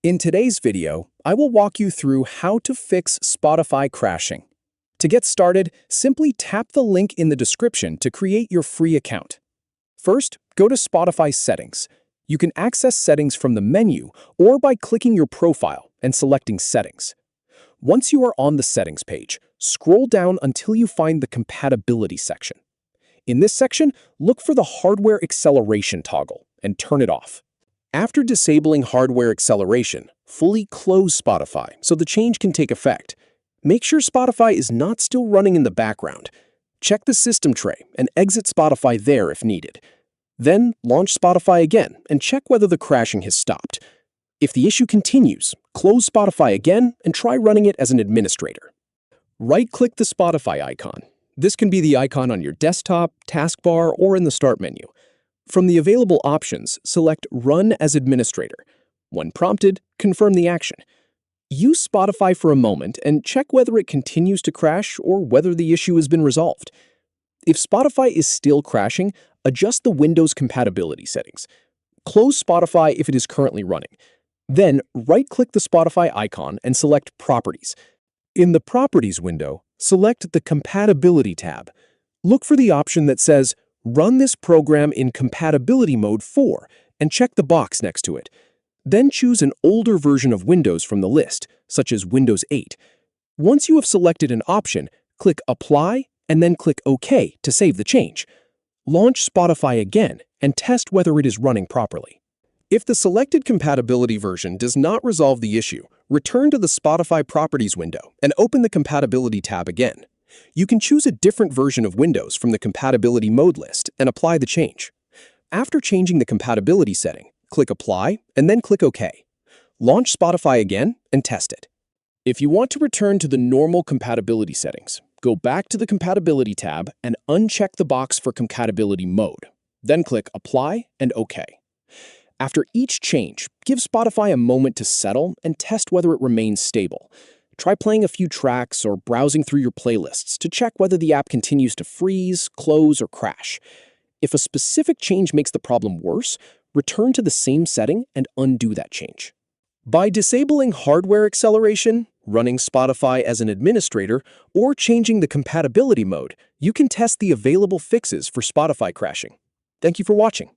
In today's video, I will walk you through how to fix Spotify crashing. To get started, simply tap the link in the description to create your free account. First, go to Spotify Settings. You can access settings from the menu or by clicking your profile and selecting Settings. Once you are on the Settings page, scroll down until you find the Compatibility section. In this section, look for the Hardware Acceleration toggle and turn it off. After disabling hardware acceleration, fully close Spotify so the change can take effect. Make sure Spotify is not still running in the background. Check the system tray and exit Spotify there if needed. Then launch Spotify again and check whether the crashing has stopped. If the issue continues, close Spotify again and try running it as an administrator. Right-click the Spotify icon. This can be the icon on your desktop, taskbar, or in the Start menu. From the available options, select Run as Administrator. When prompted, confirm the action. Use Spotify for a moment and check whether it continues to crash or whether the issue has been resolved. If Spotify is still crashing, adjust the Windows compatibility settings. Close Spotify if it is currently running. Then, right-click the Spotify icon and select Properties. In the Properties window, select the Compatibility tab. Look for the option that says Run this program in compatibility mode 4 and check the box next to it. Then choose an older version of Windows from the list, such as Windows 8. Once you have selected an option, click Apply and then click OK to save the change. Launch Spotify again and test whether it is running properly. If the selected compatibility version does not resolve the issue, return to the Spotify Properties window and open the Compatibility tab again. You can choose a different version of Windows from the compatibility mode list and apply the change. After changing the compatibility setting, click Apply and then click OK. Launch Spotify again and test it. If you want to return to the normal compatibility settings, go back to the Compatibility tab and uncheck the box for compatibility mode. Then click Apply and OK. After each change, give Spotify a moment to settle and test whether it remains stable. Try playing a few tracks or browsing through your playlists to check whether the app continues to freeze, close, or crash. If a specific change makes the problem worse, return to the same setting and undo that change. By disabling hardware acceleration, running Spotify as an administrator, or changing the compatibility mode, you can test the available fixes for Spotify crashing. Thank you for watching.